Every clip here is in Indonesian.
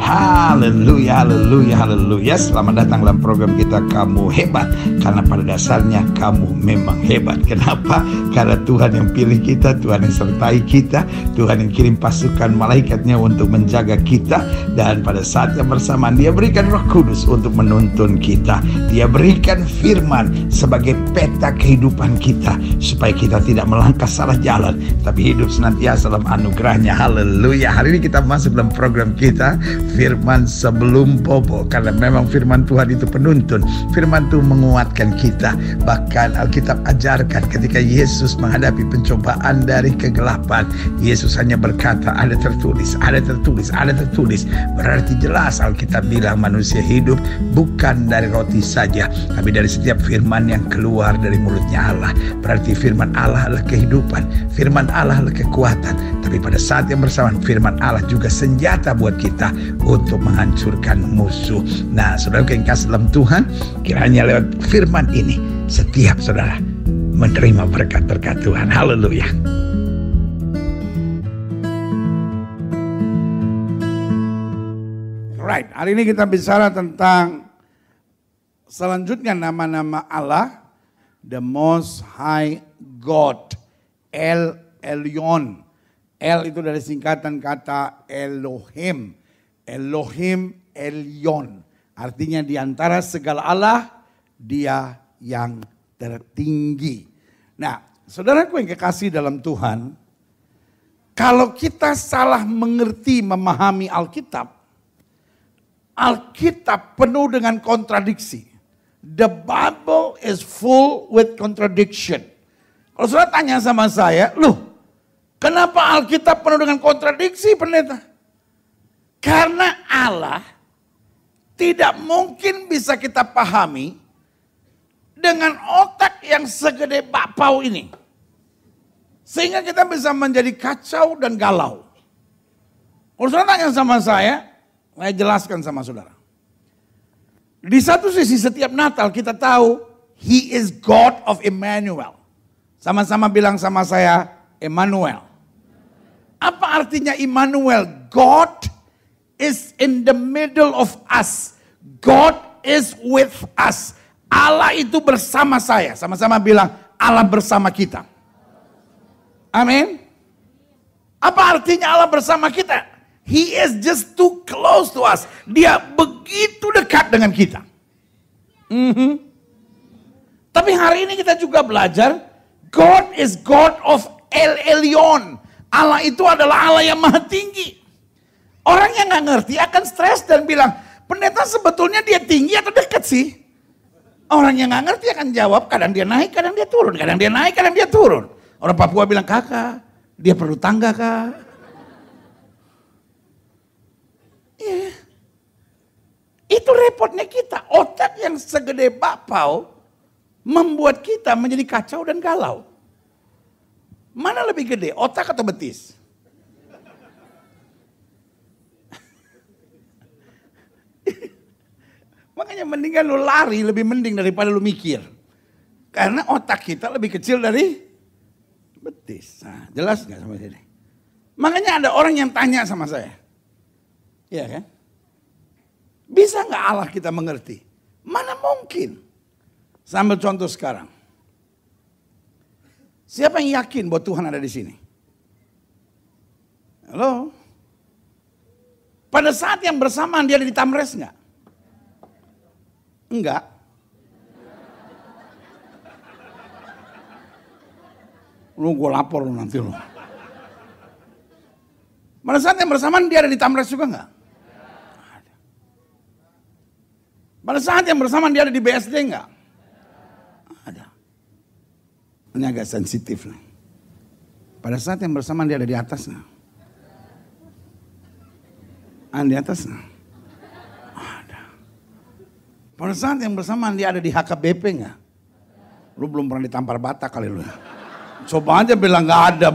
Haleluya, haleluya, haleluya. Selamat datang dalam program kita Kamu Hebat. Karena pada dasarnya kamu memang hebat. Kenapa? Karena Tuhan yang pilih kita, Tuhan yang sertai kita, Tuhan yang kirim pasukan malaikatnya untuk menjaga kita. Dan pada saat yang bersamaan Dia berikan Roh Kudus untuk menuntun kita. Dia berikan firman sebagai peta kehidupan kita, supaya kita tidak melangkah salah jalan, tapi hidup senantiasa dalam anugerahnya. Haleluya. Hari ini kita masuk dalam program kita Firman Sebelum Bobo. Karena memang firman Tuhan itu penuntun. Firman Tuhan menguatkan kita. Bahkan Alkitab ajarkan ketika Yesus menghadapi pencobaan dari kegelapan, Yesus hanya berkata, ada tertulis, ada tertulis, ada tertulis. Berarti jelas Alkitab bilang manusia hidup bukan dari roti saja, tapi dari setiap firman yang keluar dari mulutnya Allah. Berarti firman Allah adalah kehidupan, firman Allah adalah kekuatan. Tapi pada saat yang bersamaan firman Allah juga senjata buat kita untuk menghancurkan musuh. Nah, saudara yang kasih dalam Tuhan, kiranya lewat firman ini setiap saudara menerima berkat-berkat Tuhan. Haleluya. Right, hari ini kita bicara tentang selanjutnya nama-nama Allah, the Most High God, El Elyon. El itu dari singkatan kata Elohim. Elohim Elyon. Artinya di antara segala Allah, Dia yang tertinggi. Nah, saudaraku yang kekasih dalam Tuhan, kalau kita salah mengerti, memahami Alkitab, Alkitab penuh dengan kontradiksi. The Bible is full with contradiction. Kalau saudara tanya sama saya, loh, kenapa Alkitab penuh dengan kontradiksi, pendeta? Karena Allah tidak mungkin bisa kita pahami dengan otak yang segede bakpao ini. Sehingga kita bisa menjadi kacau dan galau. Kalau saudara tanya sama saya jelaskan sama saudara. Di satu sisi setiap Natal kita tahu He is God of Emmanuel. Sama-sama bilang sama saya, Emmanuel. Apa artinya Immanuel? God is in the middle of us. God is with us. Allah itu bersama saya. Sama-sama bilang Allah bersama kita. Amin. Apa artinya Allah bersama kita? He is just too close to us. Dia begitu dekat dengan kita. Tapi hari ini kita juga belajar God is God of El Elyon. Allah itu adalah Allah yang maha tinggi. Orang yang gak ngerti akan stres dan bilang, pendeta sebetulnya dia tinggi atau dekat sih? Orang yang gak ngerti akan jawab, kadang dia naik, kadang dia turun. Kadang dia naik, kadang dia turun. Orang Papua bilang, kakak, dia perlu tangga kak? Iya. Itu repotnya kita. Otak yang segede bakpao membuat kita menjadi kacau dan galau. Mana lebih gede, otak atau betis? Makanya mendingan lu lari lebih mending daripada lu mikir. Karena otak kita lebih kecil dari betis. Nah, jelas gak sama sini? Makanya ada orang yang tanya sama saya. Iya kan? Bisa gak Allah kita mengerti? Mana mungkin? Sambil contoh sekarang. Siapa yang yakin bahwa Tuhan ada di sini? Halo? Pada saat yang bersamaan dia ada di Tamres enggak? Enggak. Lu gue lapor lu nanti lu. Pada saat yang bersamaan dia ada di Tamres juga enggak? Ada. Pada saat yang bersamaan dia ada di BSD enggak? Ada. Ini agak sensitif nih. Pada saat yang bersamaan dia ada di atas enggak? Di atas enggak? Ada. Pada saat yang bersamaan dia ada di HKBP enggak? Lu belum pernah ditampar Batak kali lu. Coba aja bilang enggak ada.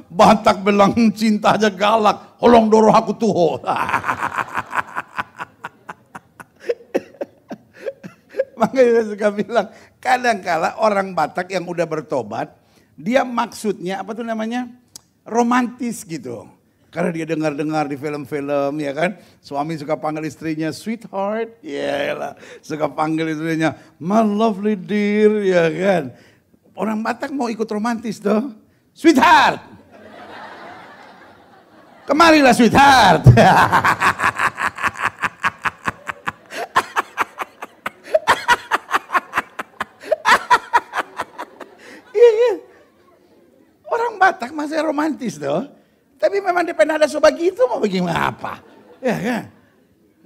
Batak bilang cinta aja galak. Holong doro aku tuho. Makanya saya suka bilang, kadang-kala orang Batak yang udah bertobat, dia maksudnya apa tuh namanya? Romantis gitu. Karena dia dengar-dengar di film-film, ya kan. Suami suka panggil istrinya sweetheart, ya lah. Suka panggil istrinya my lovely dear, ya kan. Orang Batak mau ikut romantis dong. Sweetheart. Kemarilah sweetheart. Orang Batak masih romantis tuh. Tapi memang dia pernah ada sobat gitu mau bagaimana apa. Ya kan.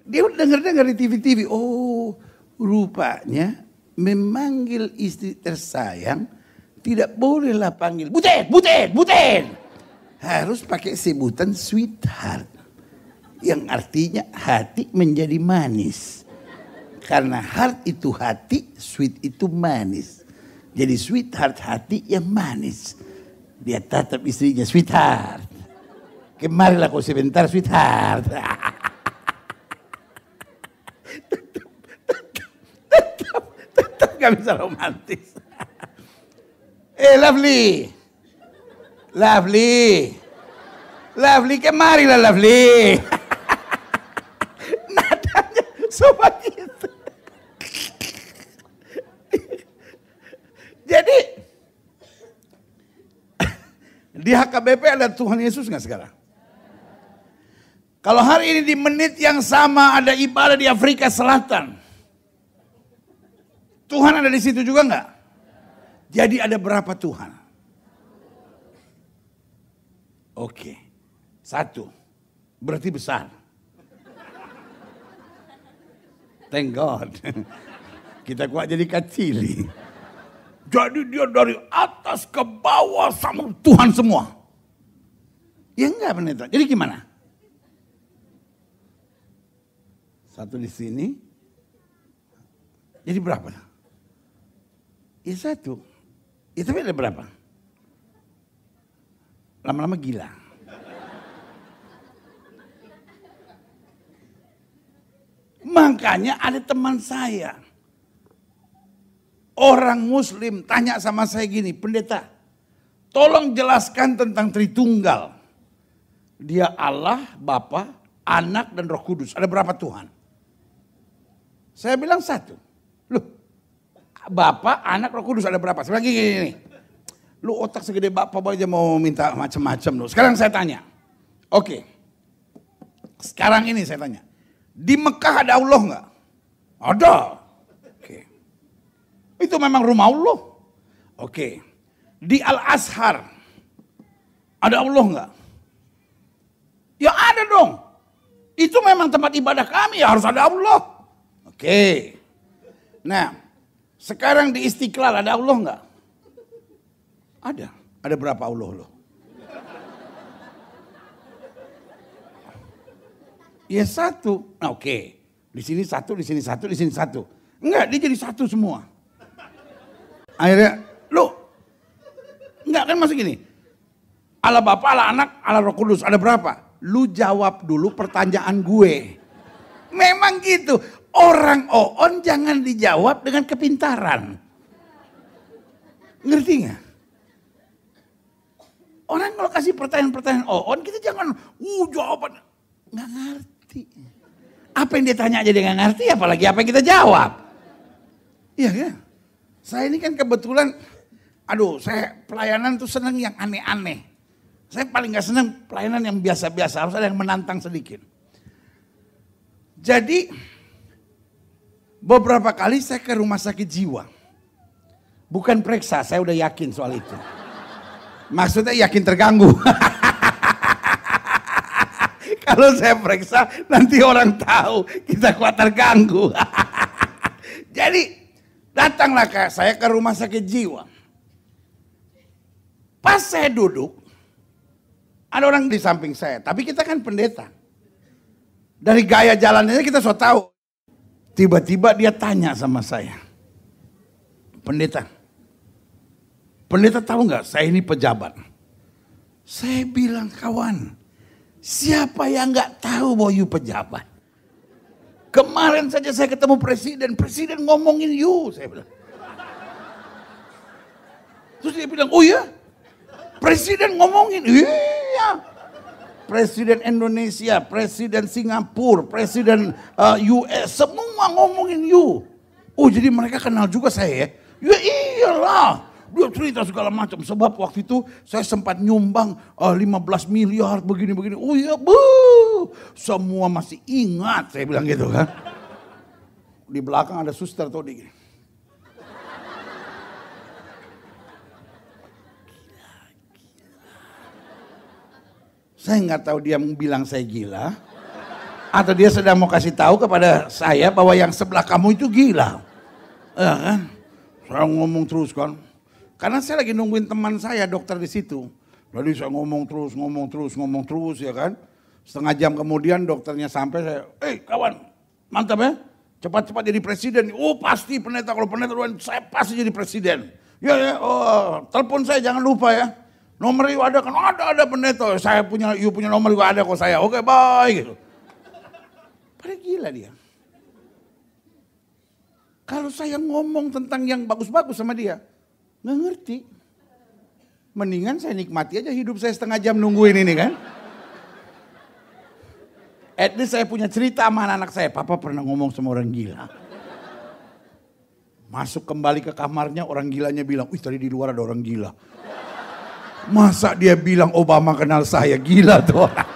Dia udah denger-denger di TV-TV. Oh rupanya memanggil istri tersayang tidak bolehlah panggil Butet, Butet, Butet. Harus pakai sebutan sweetheart. Yang artinya hati menjadi manis. Karena heart itu hati, sweet itu manis. Jadi sweetheart hati yang manis. Dia tatap istrinya sweetheart. Kemarilah kau sebentar sweetheart. tetap gak bisa romantis. Lovely. Lovely. Lovely kemarilah Lovely. Nadanya sobat itu. Jadi di HKBP ada Tuhan Yesus nggak sekarang? Kalau hari ini di menit yang sama ada ibadah di Afrika Selatan, Tuhan ada di situ juga nggak? Jadi ada berapa Tuhan? Oke, satu, berarti besar. Thank God, kita kuat jadi kecil. Jadi dia dari atas ke bawah sama Tuhan semua. Ya enggak pendeta. Jadi gimana? Satu di sini. Jadi berapa? Ya satu. Ya tapi ada berapa? Lama-lama gila. Makanya ada teman saya. Orang Muslim tanya sama saya gini, pendeta, tolong jelaskan tentang Tritunggal. Dia Allah, Bapa, Anak, dan Roh Kudus. Ada berapa Tuhan? Saya bilang satu. Loh, Bapa, Anak, Roh Kudus ada berapa? Saya bilang gini. Lu otak segede Bapak aja mau minta macam-macam lu. Sekarang saya tanya. Oke. Sekarang ini saya tanya. Di Mekah ada Allah enggak? Ada. Itu memang rumah Allah. Oke. Di Al-Azhar. Ada Allah enggak? Ya ada dong. Itu memang tempat ibadah kami. Ya harus ada Allah. Oke. Nah. Sekarang di Istiqlal ada Allah enggak? Ada. Ada berapa Allah lo? Ya satu. Nah oke. Di sini satu, di sini satu, di sini satu. Enggak, dia jadi satu semua. Akhirnya, lu, enggak kan masuk gini. Allah Bapa, Allah Anak, Allah Roh Kudus, ada berapa? Lu jawab dulu pertanyaan gue. Memang gitu. Orang oon jangan dijawab dengan kepintaran. Ngerti nggak? Orang kalau kasih pertanyaan-pertanyaan oon, kita jangan, jawaban. Nggak ngerti. Apa yang dia tanya aja dia nggak ngerti, apalagi apa yang kita jawab. Iya kan? Saya ini kan kebetulan, saya pelayanan tuh seneng yang aneh-aneh. Saya paling gak seneng pelayanan yang biasa-biasa, harus ada yang menantang sedikit. Jadi, beberapa kali saya ke rumah sakit jiwa. Bukan periksa, saya udah yakin soal itu. Maksudnya yakin terganggu. Kalau saya periksa, nanti orang tahu kita kuat terganggu. Jadi, datanglah saya ke rumah sakit jiwa. Pas saya duduk, ada orang di samping saya. Tapi kita kan pendeta. Dari gaya jalannya kita so tahu. Tiba-tiba dia tanya sama saya. Pendeta tahu nggak saya ini pejabat? Saya bilang kawan, siapa yang nggak tahu bahwa you pejabat? Kemarin saja saya ketemu presiden ngomongin you, saya bilang. Terus dia bilang, oh ya, presiden ngomongin, iya. Presiden Indonesia, Presiden Singapura, Presiden US, semua ngomongin you. Oh jadi mereka kenal juga saya ya? Ya iyalah. Dia cerita segala macam. Sebab waktu itu saya sempat nyumbang 15 miliar begini-begini. Oh iya semua masih ingat saya bilang gitu kan. Di belakang ada suster tuh di. Saya nggak tahu dia bilang saya gila. Atau dia sedang mau kasih tahu kepada saya bahwa yang sebelah kamu itu gila. Ya kan? Saya ngomong terus kan. Karena saya lagi nungguin teman saya dokter di situ. Jadi saya ngomong terus ya kan. Setengah jam kemudian dokternya sampai saya, kawan mantap ya. Cepat-cepat jadi presiden. Oh pasti pendeta, kalau pendeta saya pasti jadi presiden. Ya, telepon saya jangan lupa ya. Nomor you ada kan? Ada pendeta. Saya punya, you punya nomor juga ada kok saya. Oke bye gitu. Padahal gila dia. Kalau saya ngomong tentang yang bagus-bagus sama dia, nggak ngerti. Mendingan saya nikmati aja hidup saya setengah jam nungguin ini kan. At least saya punya cerita sama anak saya. Papa pernah ngomong sama orang gila. Masuk kembali ke kamarnya, orang gilanya bilang, wih tadi di luar ada orang gila. Masa dia bilang Obama kenal saya, gila tuh orang.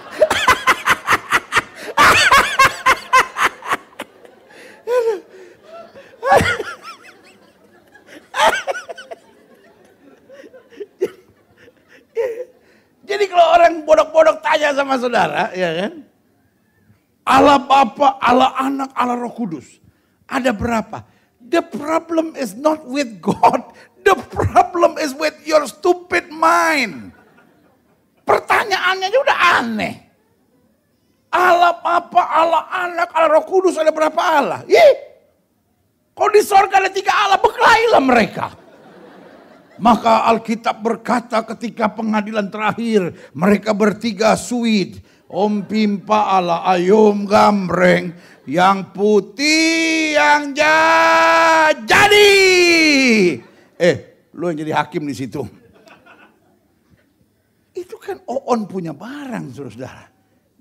Jadi kalau orang bodok-bodok tanya sama saudara, ya kan? Allah Bapa, Allah Anak, Allah Roh Kudus. Ada berapa? The problem is not with God. The problem is with your stupid mind. Pertanyaannya juga udah aneh. Allah Bapa, Allah Anak, Allah Roh Kudus, ada berapa Allah? Kalau di sorga ada 3 Allah, berkelailah mereka. Maka Alkitab berkata ketika pengadilan terakhir, mereka bertiga suit. Om Pimpa ala Ayum Gambreng, yang putih yang jadi. Lu yang jadi hakim di situ. Itu kan Oon punya barang, saudara.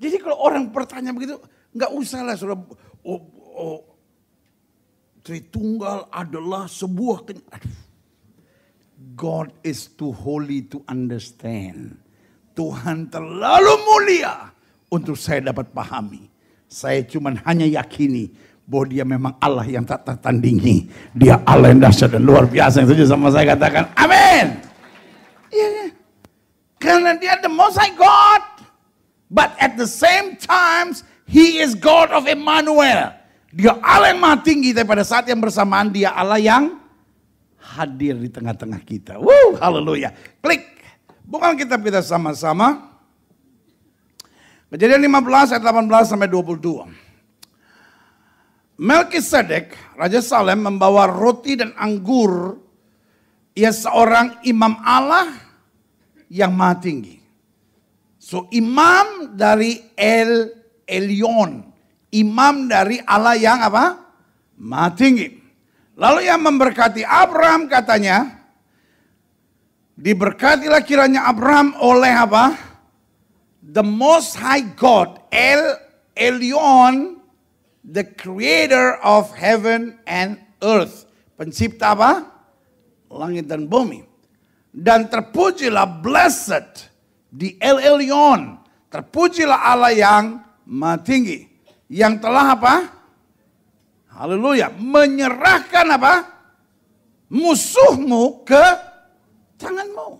Jadi kalau orang bertanya begitu, nggak usah lah, saudara. Tritunggal adalah sebuah God is too holy to understand. Tuhan terlalu mulia untuk saya dapat pahami. Saya cuma hanya yakini bahwa dia memang Allah yang tak tertandingi. Dia Allah yang dahsyat dan luar biasa. Yang setuju sama saya katakan amin. Iya. Karena dia the most high God. But at the same time he is God of Emmanuel. Dia Allah yang maha tinggi, tapi pada saat yang bersamaan dia Allah yang hadir di tengah-tengah kita. Haleluya. Klik. Bukan kitab kita sama-sama. Kejadian 15 ayat 18 sampai 22. Melkisedek, Raja Salem membawa roti dan anggur. Ia seorang imam Allah yang maha tinggi. So imam dari El Elyon. Imam dari Allah yang apa? Maha tinggi. Lalu yang memberkati Abraham katanya, diberkatilah kiranya Abraham oleh apa? The Most High God, El Elyon, the creator of heaven and earth. Pencipta apa? Langit dan bumi. Dan terpujilah blessed di El Elyon. Terpujilah Allah yang maha tinggi. Yang telah apa? Haleluya. Menyerahkan apa? Musuhmu ke tanganmu.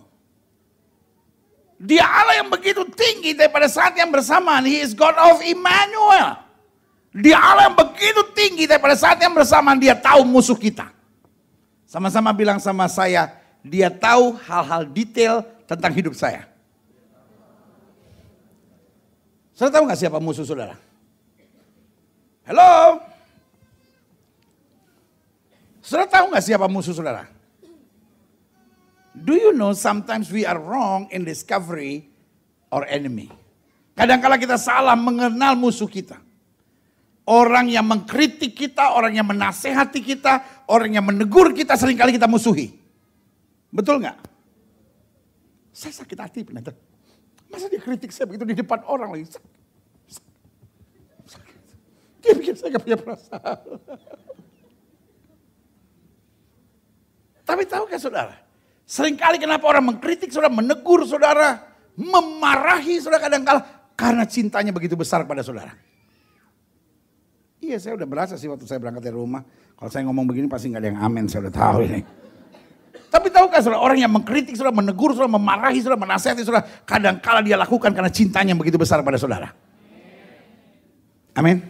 Dia Allah yang begitu tinggi, tapi pada saat yang bersamaan He is God of Emmanuel. Dia Allah yang begitu tinggi, tapi pada saat yang bersamaan Dia tahu musuh kita. Sama-sama bilang sama saya, Dia tahu hal-hal detail tentang hidup saya. Saudara tahu gak siapa musuh saudara? Halo? Saudara tahu gak siapa musuh saudara? Do you know sometimes we are wrong in discovery our enemy. Kadang-kala kita salah mengenal musuh kita. Orang yang mengkritik kita, orang yang menasehati kita, orang yang menegur kita seringkali kita musuhi. Betul gak? Saya sakit hati pendeta. Masa dia kritik saya begitu di depan orang lagi? Dia pikir saya gak punya perasaan. Tapi tahukah saudara? Seringkali kenapa orang mengkritik saudara, menegur saudara, memarahi saudara kadang-kala karena cintanya begitu besar kepada saudara. Iya, saya udah berasa sih waktu saya berangkat dari rumah. Kalau saya ngomong begini pasti gak ada yang amin, saya udah tahu ini. Tapi tahukah saudara, orang yang mengkritik saudara, menegur saudara, memarahi saudara, menasihati saudara, kadang-kala dia lakukan karena cintanya yang begitu besar pada saudara. Amin.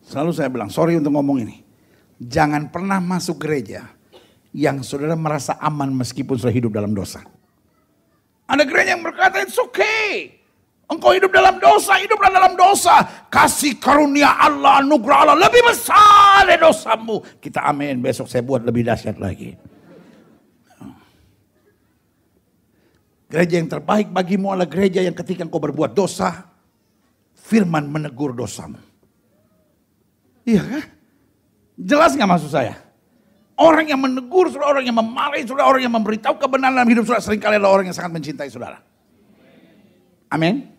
Selalu saya bilang, sorry untuk ngomong ini. Jangan pernah masuk gereja yang saudara merasa aman meskipun sudah hidup dalam dosa. Ada gereja yang berkata, it's okay. Engkau hidup dalam dosa, hiduplah dalam dosa. Kasih karunia Allah, anugerah Allah lebih besar dari dosamu. Kita amin, besok saya buat lebih dahsyat lagi. Gereja yang terbaik bagimu adalah gereja yang ketika engkau berbuat dosa, firman menegur dosamu. Iya kan? Jelas gak maksud saya? Orang yang menegur saudara, orang yang memarahi saudara, orang yang memberitahu kebenaran dalam hidup saudara, seringkali adalah orang yang sangat mencintai saudara. Amin.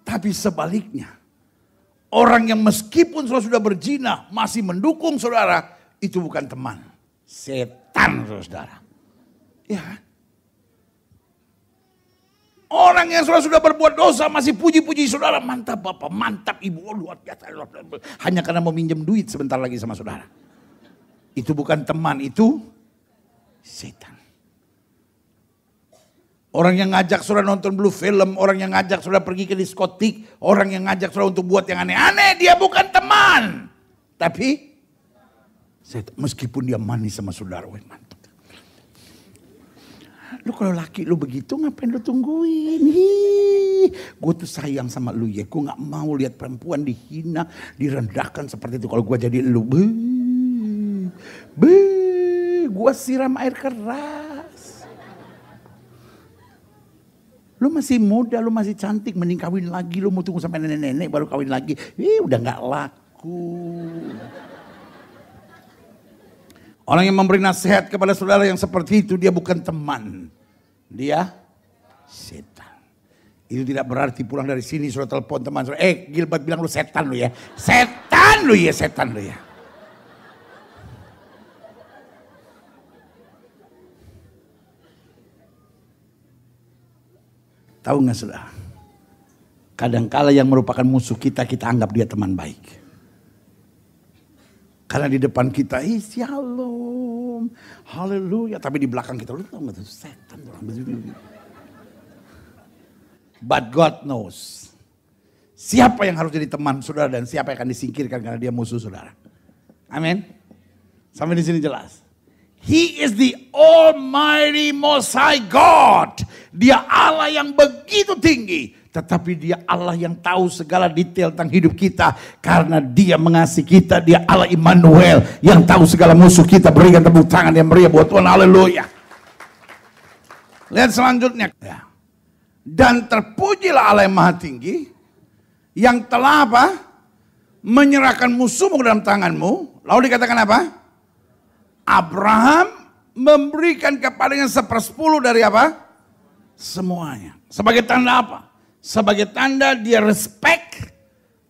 Tapi sebaliknya, orang yang meskipun saudara sudah berzina, masih mendukung saudara, itu bukan teman. Setan saudara. Iya kan? Orang yang sudah berbuat dosa masih puji-puji saudara. Mantap bapak, mantap ibu, oh, luar biasa. Hanya karena mau minjem duit sebentar lagi sama saudara. Itu bukan teman, itu setan. Orang yang ngajak saudara nonton blue film, orang yang ngajak saudara pergi ke diskotik, orang yang ngajak saudara untuk buat yang aneh-aneh, dia bukan teman. Tapi setan, meskipun dia manis sama saudara, mantap. Lu kalau laki lu begitu ngapain lu tungguin? Gue tuh sayang sama lu ya. Gue gak mau lihat perempuan dihina, direndahkan seperti itu. Kalau gue jadi lu, gue siram air keras. Lu masih muda, lu masih cantik, mending kawin lagi. Lu mau tunggu sampai nenek-nenek baru kawin lagi. Udah gak laku. Orang yang memberi nasihat kepada saudara yang seperti itu, dia bukan teman. Dia setan. Itu tidak berarti pulang dari sini sudah telepon teman. Gilbert bilang lu setan lu ya. Setan lu ya, setan lu ya. Tahu gak saudara? Kadangkala yang merupakan musuh kita, kita anggap dia teman baik. Karena di depan kita, shalom, haleluya. Tapi di belakang kita, lu tahu gak tuh setan. But God knows. Siapa yang harus jadi teman saudara dan siapa yang akan disingkirkan karena dia musuh saudara. Amin. Sampai di sini jelas. He is the Almighty Most High God. Dia Allah yang begitu tinggi. Tetapi dia Allah yang tahu segala detail tentang hidup kita. Karena dia mengasihi kita. Dia Allah Immanuel yang tahu segala musuh kita. Berikan tepuk tangan yang meriah buat Tuhan. Haleluya. Lihat selanjutnya. Dan terpujilah Allah yang maha tinggi. Yang telah apa? Menyerahkan musuhmu ke dalam tanganmu. Lalu dikatakan apa? Abraham memberikan kepadanya 1/10 dari apa? Semuanya. Sebagai tanda apa? Sebagai tanda dia respect.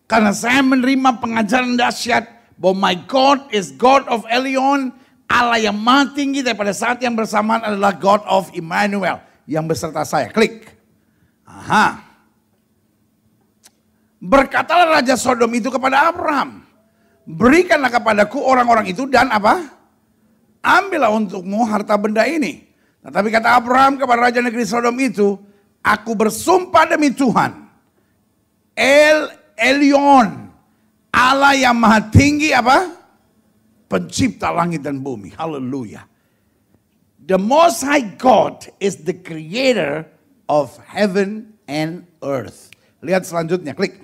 Karena saya menerima pengajaran dahsyat. Bahwa my God is God of Elion. Allah yang maha tinggi. Dan pada saat yang bersamaan adalah God of Immanuel. Yang beserta saya. Klik. Aha. Berkatalah Raja Sodom itu kepada Abraham. Berikanlah kepadaku orang-orang itu dan apa? Ambillah untukmu harta benda ini. Tetapi kata Abraham kepada Raja negeri Sodom itu. Aku bersumpah demi Tuhan. El Elyon. Allah yang maha tinggi apa? Pencipta langit dan bumi. Haleluya. The Most High God is the creator of heaven and earth. Lihat selanjutnya, klik.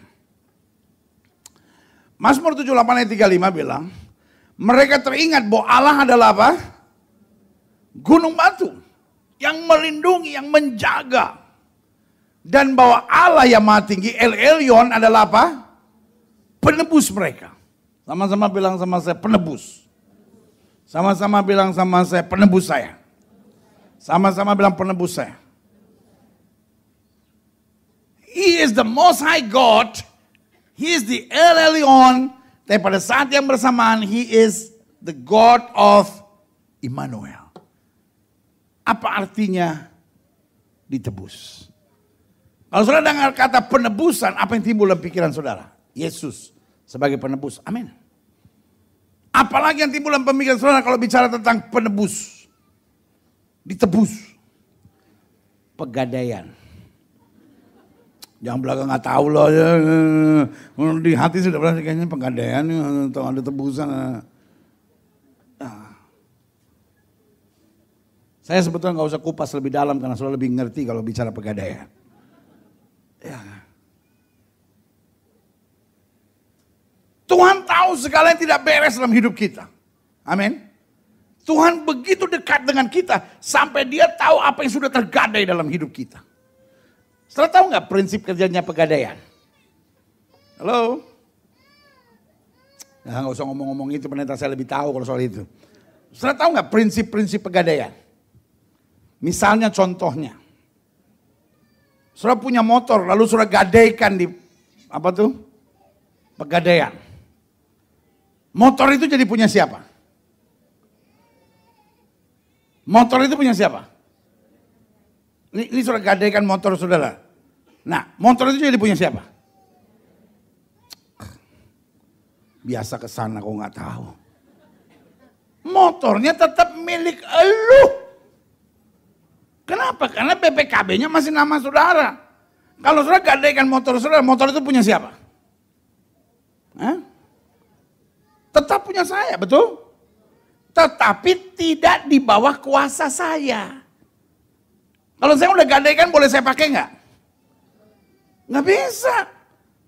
Mazmur 78 ayat 35 bilang, mereka teringat bahwa Allah adalah apa? Gunung batu yang melindungi, yang menjaga. Dan bahwa Allah yang maha tinggi, El Elyon adalah apa? Penebus mereka. Sama-sama bilang sama saya, penebus. Sama-sama bilang sama saya, penebus saya. Sama-sama bilang penebus saya. He is the Most High God. He is the El Elyon. Tapi pada saat yang bersamaan, He is the God of Immanuel. Apa artinya ditebus? Kalau saudara dengar kata penebusan, apa yang timbul dalam pikiran saudara? Yesus sebagai penebus. Amin. Apalagi yang timbul dalam pemikiran saudara kalau bicara tentang penebus. Ditebus. Pegadaian. Yang belakang nggak tahu loh. Di hati sudah berasa kayaknya pegadaian. Atau ada tebusan. Saya sebetulnya nggak usah kupas lebih dalam karena saudara lebih ngerti kalau bicara pegadaian. Ya. Tuhan tahu segala yang tidak beres dalam hidup kita. Amin. Tuhan begitu dekat dengan kita sampai Dia tahu apa yang sudah tergadai dalam hidup kita. Saudara tahu nggak prinsip kerjanya pegadaian? Halo? Nah, nggak usah ngomong-ngomong itu, pendeta saya lebih tahu kalau soal itu. Saudara tahu nggak prinsip-prinsip pegadaian? Misalnya contohnya, saudara punya motor lalu saudara gadaikan di apa tuh? Pegadaian. Motor itu jadi punya siapa? Motor itu punya siapa? Ini saudara gadaikan motor saudara. Nah, motor itu jadi punya siapa? Biasa kesana kok nggak tahu. Motornya tetap milik elu. Kenapa? Karena BPKB-nya masih nama saudara. Kalau saudara gadaikan motor saudara, motor itu punya siapa? Hah? Tetap punya saya, betul? Tetapi tidak di bawah kuasa saya. Kalau saya udah gadaikan, boleh saya pakai nggak? Nggak bisa.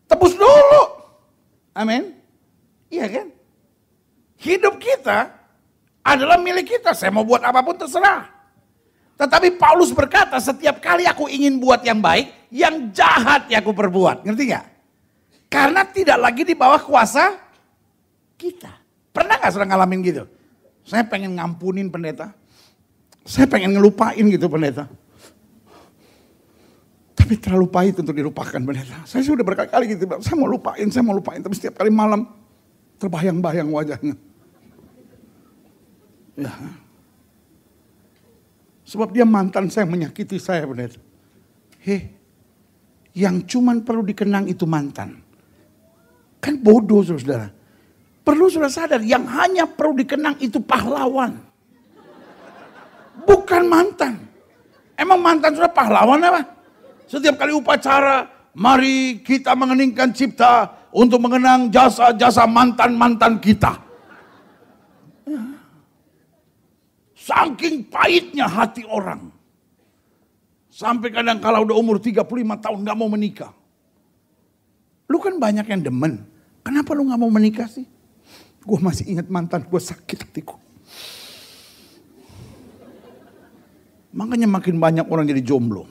Tebus dulu. Amin. Iya kan? Hidup kita adalah milik kita. Saya mau buat apapun terserah. Tetapi Paulus berkata, setiap kali aku ingin buat yang baik, yang jahat ya aku perbuat. Ngerti gak? Karena tidak lagi di bawah kuasa kita. Pernah gak saudara ngalamin gitu? Saya pengen ngampunin pendeta. Saya pengen ngelupain gitu pendeta. Tapi terlalu pahit untuk dilupakan pendeta. Saya sudah berkali-kali gitu, saya mau lupain. Tapi setiap kali malam terbayang-bayang wajahnya. Ya. Sebab dia mantan saya, menyakiti saya pendeta. Yang cuman perlu dikenang itu mantan. Kan bodoh saudara. Perlu saudara sadar, yang hanya perlu dikenang itu pahlawan. Bukan mantan. Emang mantan sudah pahlawan apa? Setiap kali upacara, mari kita mengeningkan cipta untuk mengenang jasa-jasa mantan-mantan kita. Saking pahitnya hati orang. Sampai kadang kalau udah umur 35 tahun gak mau menikah. Lu kan banyak yang demen. Kenapa lu gak mau menikah sih? Gue masih ingat mantan gue, sakit hatiku. Makanya makin banyak orang jadi jomblo.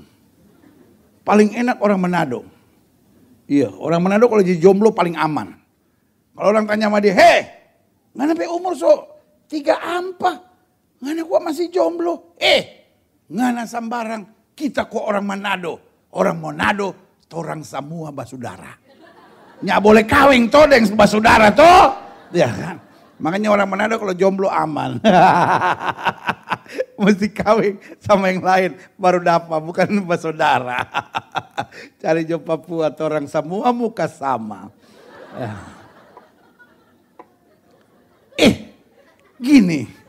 Paling enak orang Manado. Iya, orang Manado kalau jadi jomblo paling aman. Kalau orang tanya sama dia, gak sampai umur so 3 ampa. Ngana gua masih jomblo. Ngana sambarang. Kita kok orang Manado. Orang Manado, torang semua basudara. Nggak boleh kawin toh deng basudara toh. Ya kan. Makanya orang Manado kalau jomblo aman. Mesti kawin sama yang lain. Baru dapat, bukan basudara. Cari job Papua, torang semua muka sama. Ya. Gini.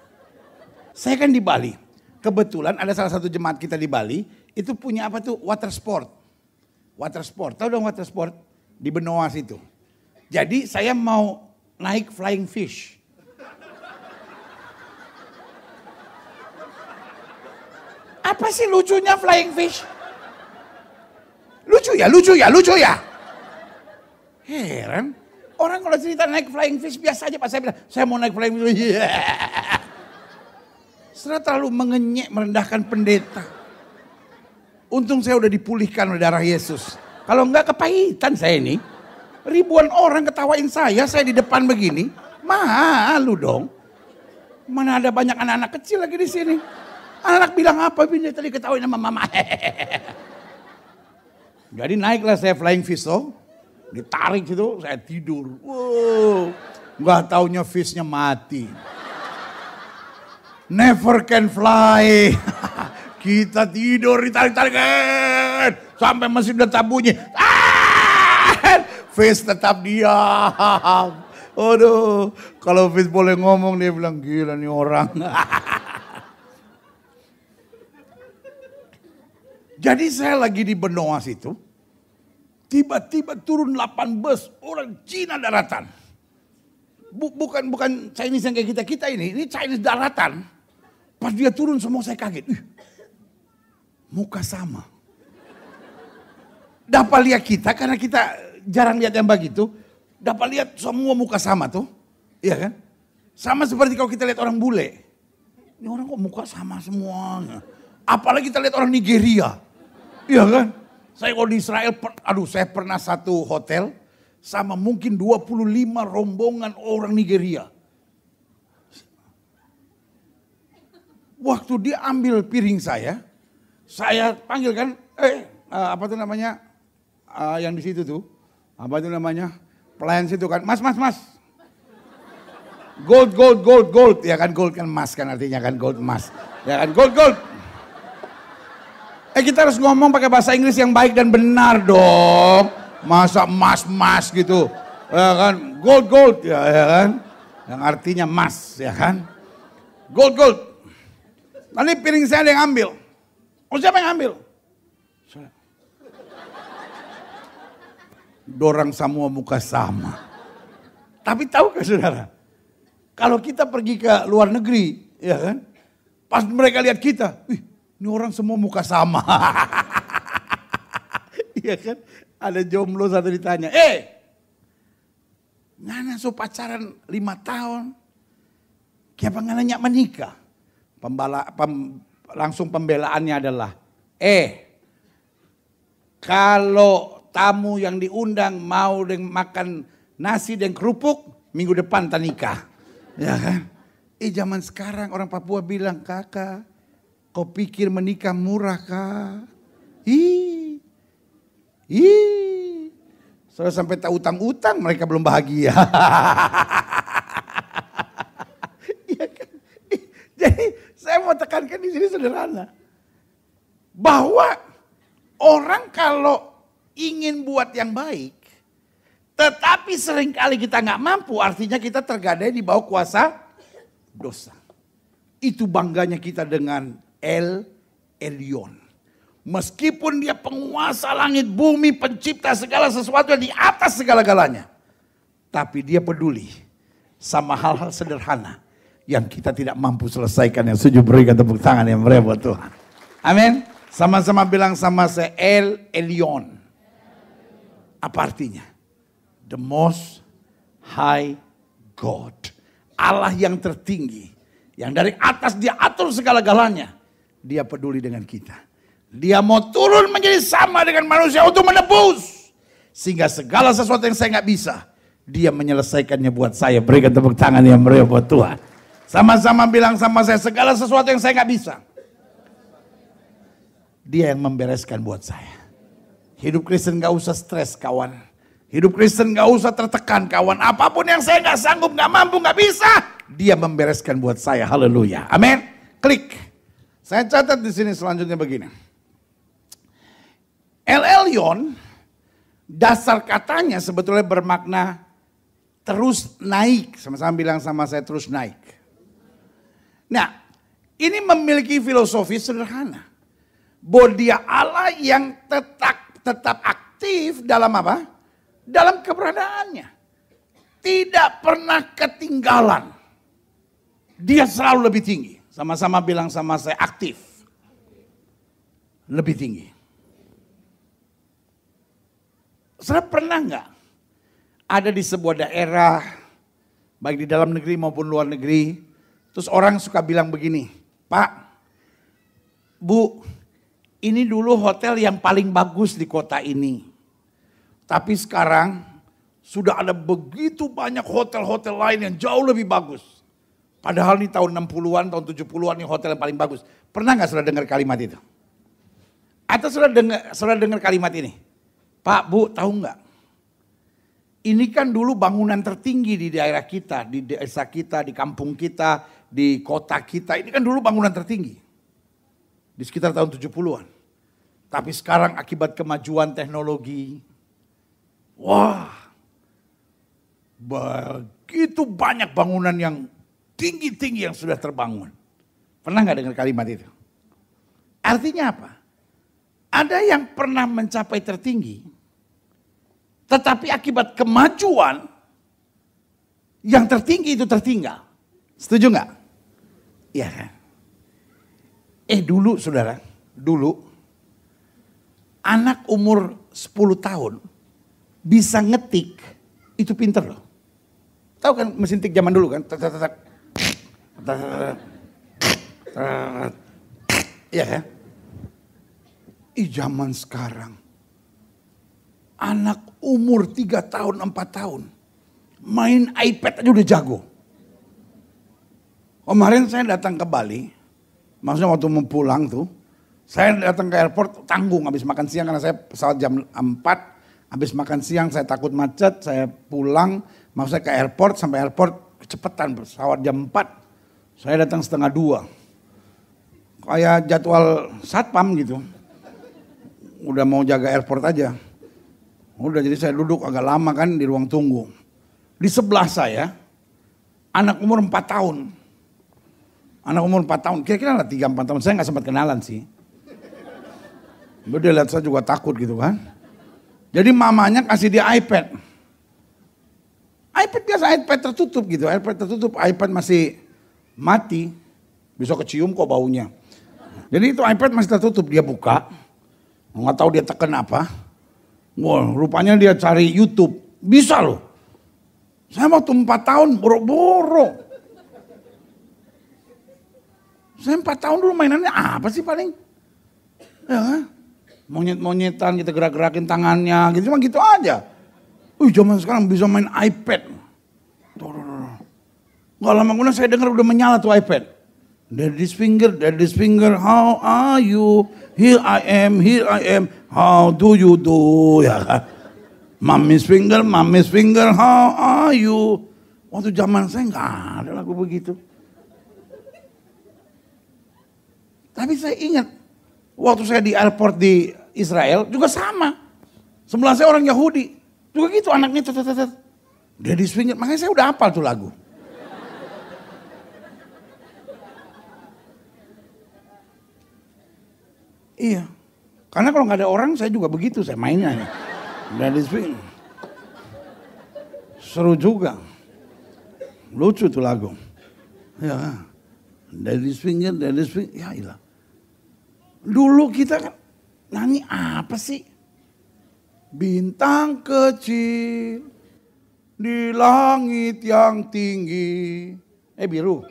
Saya kan di Bali, kebetulan ada salah satu jemaat kita di Bali, itu punya apa tuh, water sport. Water sport, tahu dong water sport? Di Benoa situ. Jadi saya mau naik flying fish. Apa sih lucunya flying fish? Lucu ya. Heran, orang kalau cerita naik flying fish biasa aja, pas saya bilang, saya mau naik flying fish. Saudara terlalu mengenyek, merendahkan pendeta. Untung saya udah dipulihkan oleh darah Yesus. Kalau enggak kepahitan saya ini. Ribuan orang ketawain saya di depan begini. Malu dong. Mana ada banyak anak-anak kecil lagi di sini. Anak bilang apa, pendeta diketawain sama mama. Jadi naiklah saya flying fish tuh. Ditarik situ, saya tidur. Wow, nggak taunya fishnya mati. Never can fly. Kita tidur ditarik-tarikan sampai mesin udah bunyi. Fish tetap diam. Aduh, kalau fish boleh ngomong dia bilang gila nih orang. Jadi saya lagi di benua situ. Tiba-tiba turun 8 bus orang Cina daratan. Bukan Chinese yang kayak kita ini Chinese daratan. Pas dia turun semua saya kaget. Muka sama. Dapat lihat kita karena kita jarang lihat yang begitu. Dapat lihat semua muka sama tuh. Iya kan? Sama seperti kalau kita lihat orang bule. Ini orang kok muka sama semuanya. Apalagi kita lihat orang Nigeria. Iya kan? Saya kalau di Israel, saya pernah satu hotel sama mungkin 25 rombongan orang Nigeria. Waktu dia ambil piring saya panggil kan, apa tuh namanya, yang di situ tuh, apa itu namanya, pelayan situ kan, mas. Gold, ya kan gold kan emas kan artinya kan gold emas, ya kan gold. Kita harus ngomong pakai bahasa Inggris yang baik dan benar dong. Masa emas gitu. Ya kan? Gold ya kan? Yang artinya emas ya kan? Gold. Nanti piring saya ada yang ambil. Oh siapa yang ambil? Saya. Dorang semua muka sama. Tapi tahu gak saudara? Kalau kita pergi ke luar negeri, ya kan? Pas mereka lihat kita, ini orang semua muka sama. Iya kan? Ada jomblo satu ditanya, ngana so pacaran 5 tahun, kenapa ngana nyak menikah? Langsung pembelaannya adalah, kalau tamu yang diundang mau makan nasi dan kerupuk, minggu depan tak nikah. Ya kan? Zaman sekarang orang Papua bilang, kakak, kau pikir menikah murah kah? Soalnya sampai tak utang-utang mereka belum bahagia. Ya kan? Jadi saya mau tekankan di sini sederhana. Bahwa orang kalau ingin buat yang baik, tetapi seringkali kita nggak mampu, artinya kita tergadai di bawah kuasa dosa. Itu bangganya kita dengan El Elyon. Meskipun dia penguasa langit bumi, pencipta segala sesuatu yang di atas segala-galanya. Tapi dia peduli sama hal-hal sederhana yang kita tidak mampu selesaikan. Yang setuju berikan tepuk tangan yang meriah buat Tuhan. Amin. Sama-sama bilang sama saya, El Elyon. Apa artinya? The most high God. Allah yang tertinggi. Yang dari atas dia atur segala-galanya. Dia peduli dengan kita. Dia mau turun menjadi sama dengan manusia untuk menebus. Sehingga segala sesuatu yang saya nggak bisa, dia menyelesaikannya buat saya. Berikan tepuk tangan yang meriah buat Tuhan. Sama-sama bilang sama saya, segala sesuatu yang saya nggak bisa, dia yang membereskan buat saya. Hidup Kristen nggak usah stres kawan. Hidup Kristen nggak usah tertekan kawan. Apapun yang saya nggak sanggup, nggak mampu, nggak bisa, dia membereskan buat saya. Haleluya. Amin. Klik. Saya catat di sini selanjutnya begini. El Elyon, dasar katanya sebetulnya bermakna terus naik. Sama-sama bilang sama saya, terus naik. Nah, ini memiliki filosofi sederhana. Bahwa dia Allah yang tetap aktif dalam apa? Dalam keberadaannya. Tidak pernah ketinggalan. Dia selalu lebih tinggi. Sama-sama bilang sama saya, aktif. Lebih tinggi. Saudara pernah nggak ada di sebuah daerah, baik di dalam negeri maupun luar negeri, terus orang suka bilang begini, Pak, Bu, ini dulu hotel yang paling bagus di kota ini. Tapi sekarang sudah ada begitu banyak hotel-hotel lain yang jauh lebih bagus. Padahal ini tahun 60-an, tahun 70-an ini hotel yang paling bagus. Pernah nggak saudara dengar kalimat itu? Atau saudara dengar kalimat ini? Pak, Bu, tahu nggak? Ini kan dulu bangunan tertinggi di daerah kita, di desa kita, di kampung kita, di kota kita. Ini kan dulu bangunan tertinggi. Di sekitar tahun 70-an. Tapi sekarang akibat kemajuan teknologi, wah, begitu banyak bangunan yang tinggi-tinggi yang sudah terbangun. Pernah nggak dengar kalimat itu? Artinya apa? Ada yang pernah mencapai tertinggi, tetapi akibat kemajuan, yang tertinggi itu tertinggal. Setuju nggak? Iya kan? Dulu saudara, dulu anak umur 10 tahun bisa ngetik, itu pinter loh. Tahu kan mesin tik zaman dulu kan? Iya kan? Zaman sekarang, anak umur 3 tahun, 4 tahun, main iPad aja udah jago. Kemarin saya datang ke Bali, maksudnya waktu mau pulang tuh, saya datang ke airport tanggung habis makan siang karena saya pesawat jam 4, habis makan siang saya takut macet, saya pulang, maksudnya ke airport, sampai airport kecepatan pesawat jam 4, saya datang setengah 2. Kayak jadwal satpam gitu. Udah mau jaga airport aja. Udah, jadi saya duduk agak lama kan di ruang tunggu. Di sebelah saya, anak umur 4 tahun. Anak umur 4 tahun, kira-kira lah 3-4 tahun. Saya gak sempat kenalan sih. Dia lihat saya juga takut gitu kan. Jadi mamanya kasih dia iPad. iPad biasa, iPad tertutup gitu. iPad tertutup, iPad masih mati. Bisa kecium kok baunya. Jadi itu iPad masih tertutup, dia buka. Nggak tahu dia tekan apa. Wah, rupanya dia cari YouTube. Bisa loh. Saya waktu 4 tahun boro-boro. Saya 4 tahun dulu mainannya apa sih paling? Ya kan? Monyet-monyetan kita gerak-gerakin tangannya gitu. Cuma gitu aja. Zaman sekarang bisa main iPad. Gak lama kemudian saya dengar udah menyala tuh iPad. Daddy's finger, how are you? Here I am, how do you do? Ya kan? Mommy's finger, how are you? Waktu zaman saya nggak ada lagu begitu. Tapi saya ingat, waktu saya di airport di Israel juga sama. Sebelah saya orang Yahudi, juga gitu anaknya. Daddy's finger, makanya saya udah hafal tuh lagu. Iya, karena kalau nggak ada orang saya juga begitu, saya mainnya. Daddy's finger. Seru juga. Lucu tuh lagu. Ya, Daddy's finger, ya ilah. Dulu kita kan nyanyi apa sih? Bintang kecil di langit yang tinggi. Biru.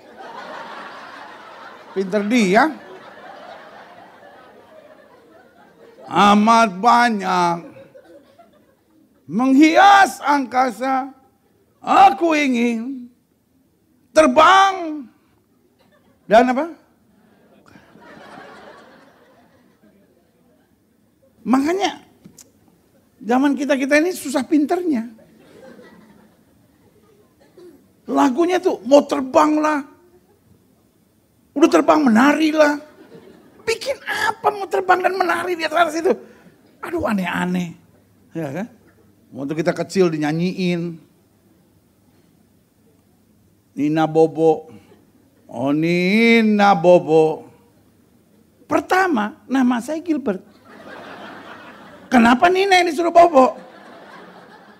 Pinter dia. Amat banyak menghias angkasa. Aku ingin terbang dan apa? Makanya zaman kita ini susah pinternya. Lagunya tuh mau terbang lah, udah terbang menari lah. Bikin apa mau terbang dan menari di atas itu? Aduh, aneh-aneh. Ya kan? Waktu kita kecil dinyanyiin. Nina Bobo. Oh Nina Bobo. Pertama, nama saya Gilbert. Kenapa Nina yang disuruh Bobo?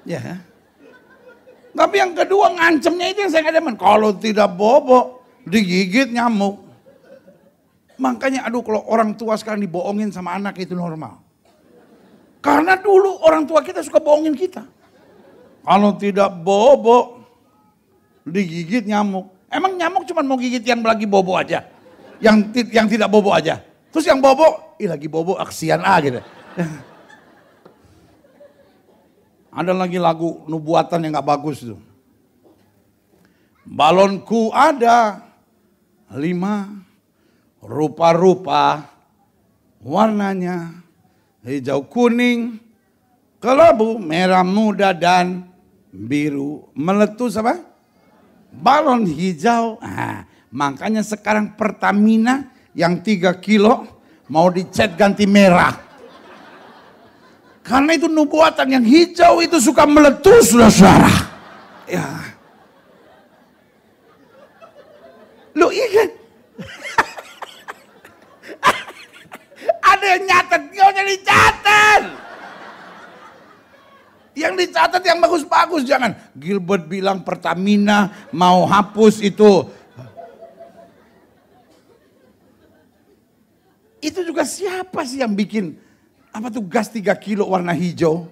Ya. Tapi yang kedua ngancemnya itu yang saya gak demen. Kalau tidak Bobo, digigit nyamuk. Makanya kalau orang tua sekarang dibohongin sama anak itu normal. Karena dulu orang tua kita suka bohongin kita. Kalau tidak bobo, digigit nyamuk. Emang nyamuk cuma mau gigit yang lagi bobo aja? Yang tidak bobo aja? Terus yang bobo, lagi bobo aksian gitu. Ada lagi lagu nubuatan yang gak bagus tuh. Balonku ada 5 rupa-rupa warnanya, hijau, kuning, Kelabu, merah muda dan biru. Meletus apa? Balon hijau. Nah, makanya sekarang Pertamina yang 3 kilo mau dicat ganti merah. Karena itu nubuatan yang hijau itu suka meletus, saudara. Ya. Loh iya kan? Ada yang nyatet, nggak usah dicatat. Yang dicatat yang bagus-bagus, jangan. Gilbert bilang Pertamina mau hapus itu. Itu juga siapa sih yang bikin apa tuh gas 3 kilo warna hijau?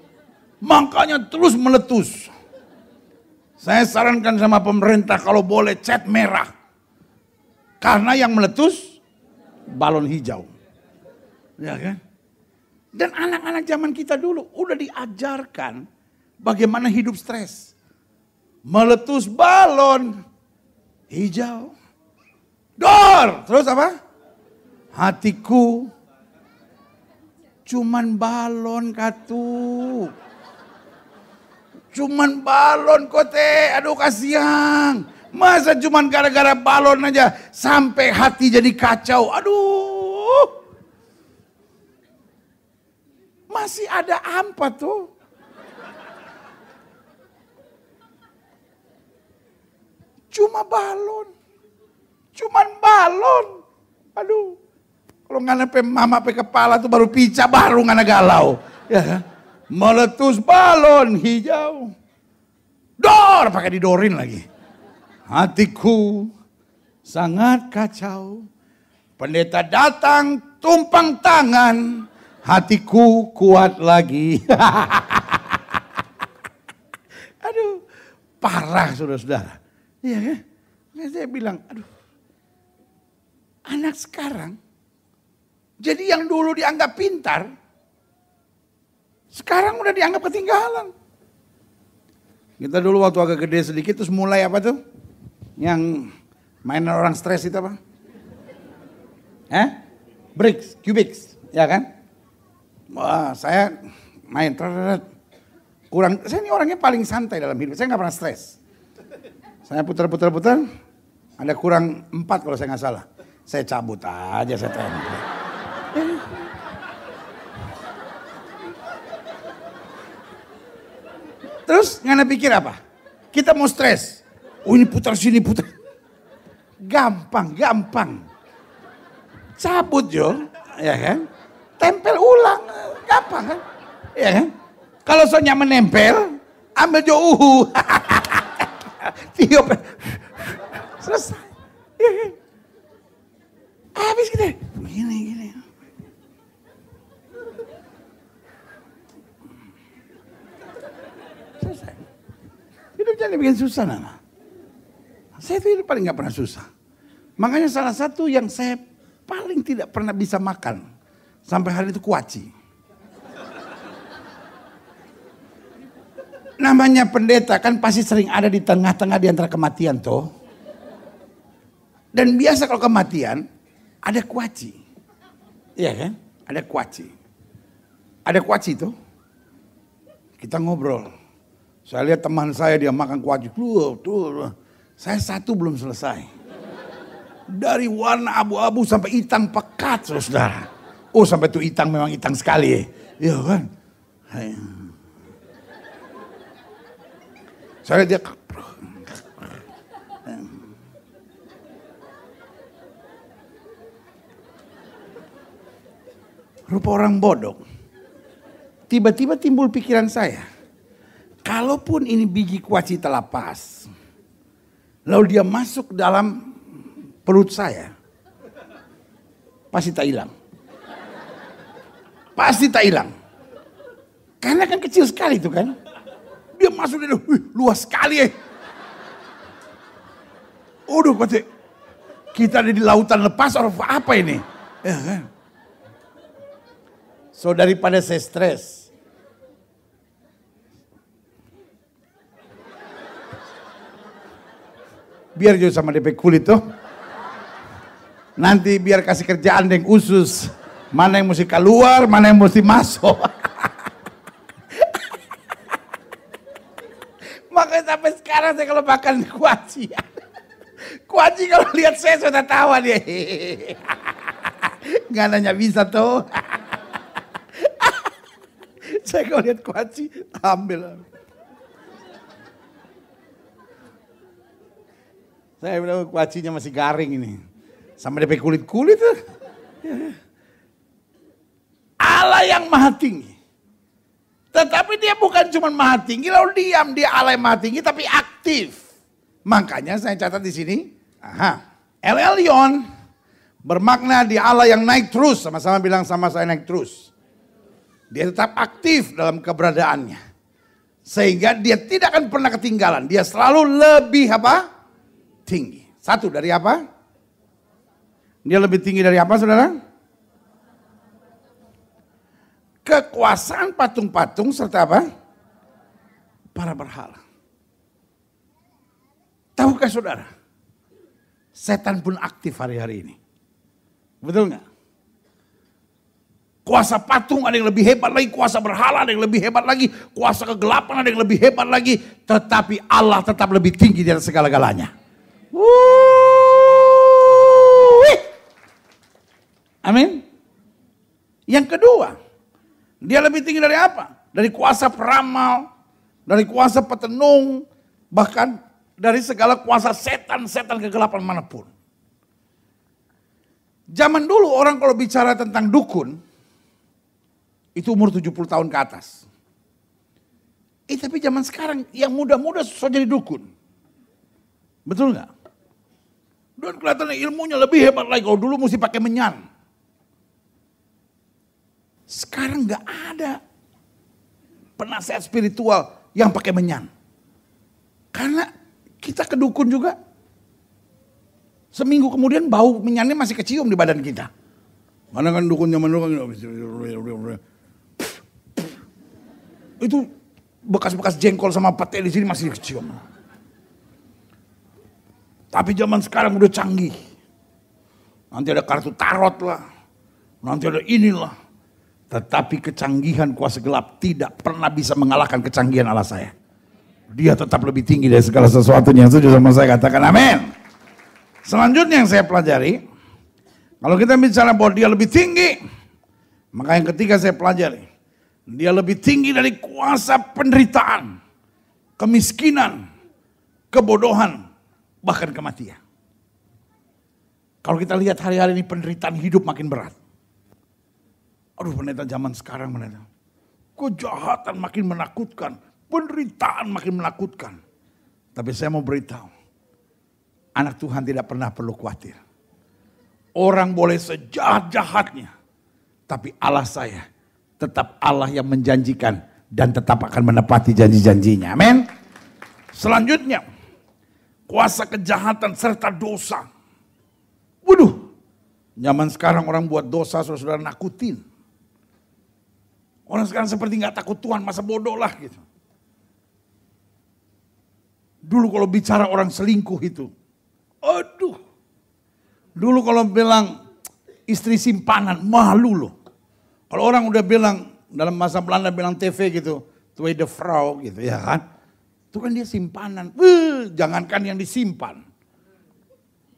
Makanya terus meletus. Saya sarankan sama pemerintah kalau boleh cat merah. Karena yang meletus balon hijau. Ya kan? Dan anak-anak zaman kita dulu udah diajarkan bagaimana hidup stres. Meletus balon hijau. Dor! Terus apa? Hatiku cuman balon katu. Cuman balon kote. Aduh kasihan. Masa cuman gara-gara balon aja sampai hati jadi kacau. Aduh. Masih ada apa tuh? Cuma balon. Cuman balon. Aduh. Kalau nggak sampai mama sampai kepala tuh baru picah, baru nggak galau. Ya. Meletus balon hijau. Dor, pakai didorin lagi. Hatiku sangat kacau. Pendeta datang tumpang tangan. Hatiku kuat lagi. Aduh, parah saudara-saudara. Iya kan? Saya bilang, aduh. Anak sekarang, jadi yang dulu dianggap pintar, sekarang udah dianggap ketinggalan. Kita dulu waktu agak gede sedikit terus mulai apa tuh? Yang mainan orang stres itu apa? Bricks, cubics, ya kan? Wah, saya main kurang. Saya ini orangnya paling santai dalam hidup. Saya nggak pernah stres. Saya putar. Ada kurang 4 kalau saya nggak salah. Saya cabut aja, saya tempel. Terus ngana pikir apa? Kita mau stres. Oh ini putar sini putar. Gampang. Cabut jo, ya kan? Tempel ulang, gampang kan? Ya kan? Kalau soalnya menempel, ambil jo tiup. Selesai. Ya kan? Habis kita. Gini. Selesai. Hidup jangan bikin susah nama. Saya itu hidup paling gak pernah susah. Makanya salah satu yang saya paling tidak pernah bisa makan. Sampai hari itu kuaci. Namanya pendeta kan pasti sering ada di tengah-tengah di antara kematian toh. Dan biasa kalau kematian ada kuaci. Iya kan? Ada kuaci. Ada kuaci tuh. Kita ngobrol. Saya lihat teman saya dia makan kuaci. Tuh. Saya satu belum selesai. Dari warna abu-abu sampai hitam pekat, saudara. Oh sampai tuh hitam memang hitam sekali. Iya kan? Saya dia rupa orang bodoh. Tiba-tiba timbul pikiran saya. Kalaupun ini biji kuaci telapas. Lalu dia masuk dalam perut saya. Pasti tak hilang. Pasti tak hilang. Karena kan kecil sekali itu kan. Dia masuk dari luas sekali. Udah pasti. Kita ada di lautan lepas atau apa ini? Ya kan? So daripada saya stres. Biar juga sama DP kulit tuh. Nanti biar kasih kerjaan yang khusus. Mana yang mesti keluar, mana yang mesti masuk. Makanya sampai sekarang saya kalau makan kuaci. Kuaci kalau lihat saya sudah tawa dia. Nggak nanya bisa tuh. Saya kalau lihat kuaci, ambil. Saya bilang kuacinya masih garing ini. Sampai DP kulit-kulit tuh. Allah yang maha tinggi. Tetapi dia bukan cuma maha tinggi, lalu diam. Dia Allah yang maha tinggi tapi aktif. Makanya saya catat di sini. El Elyon bermakna di Allah yang naik terus. Sama-sama bilang sama saya naik terus. Dia tetap aktif dalam keberadaannya. Sehingga dia tidak akan pernah ketinggalan. Dia selalu lebih apa? Tinggi. Satu dari apa? Dia lebih tinggi dari apa, saudara? Kekuasaan patung-patung serta apa? Para berhala. Tahukah saudara? Setan pun aktif hari-hari ini. Betul nggak? Kuasa patung ada yang lebih hebat lagi, kuasa berhala ada yang lebih hebat lagi, kuasa kegelapan ada yang lebih hebat lagi. Tetapi Allah tetap lebih tinggi dari segala-galanya. Amin. Yang kedua, dia lebih tinggi dari apa? Dari kuasa peramal, dari kuasa petenung, bahkan dari segala kuasa setan-setan kegelapan manapun. Zaman dulu orang kalau bicara tentang dukun, itu umur 70 tahun ke atas. Tapi zaman sekarang yang muda-muda susah jadi dukun. Betul nggak? Dan kelihatannya ilmunya lebih hebat lagi. Kalau dulu mesti pakai menyan. Sekarang nggak ada penasehat spiritual yang pakai menyan. Karena kita ke dukun juga. Seminggu kemudian bau menyannya masih kecium di badan kita. Mana kan dukun zaman dulu kan. Itu bekas-bekas jengkol sama pete di sini masih kecium. Tapi zaman sekarang udah canggih. Nanti ada kartu tarot lah. Nanti ada inilah. Tetapi kecanggihan kuasa gelap tidak pernah bisa mengalahkan kecanggihan Allah saya. Dia tetap lebih tinggi dari segala sesuatu yang setuju sama saya, katakan amin. Selanjutnya yang saya pelajari. Kalau kita bicara bahwa dia lebih tinggi. Maka yang ketiga saya pelajari. Dia lebih tinggi dari kuasa penderitaan. Kemiskinan. Kebodohan. Bahkan kematian. Kalau kita lihat hari-hari ini penderitaan hidup makin berat. Aduh pendeta zaman sekarang pendeta. Kejahatan makin menakutkan. Penderitaan makin menakutkan. Tapi saya mau beritahu. Anak Tuhan tidak pernah perlu khawatir. Orang boleh sejahat-jahatnya. Tapi Allah saya tetap Allah yang menjanjikan. Dan tetap akan menepati janji-janjinya. Amin. Selanjutnya. Kuasa kejahatan serta dosa. Waduh. Zaman sekarang orang buat dosa saudara nakutin. Orang sekarang seperti gak takut Tuhan, masa bodoh lah gitu. Dulu kalau bicara orang selingkuh itu. Aduh. Dulu kalau bilang istri simpanan, malu loh. Kalau orang udah bilang, dalam bahasa Belanda bilang TV gitu. Tweede vrouw gitu ya kan. Itu kan dia simpanan. Jangankan yang disimpan.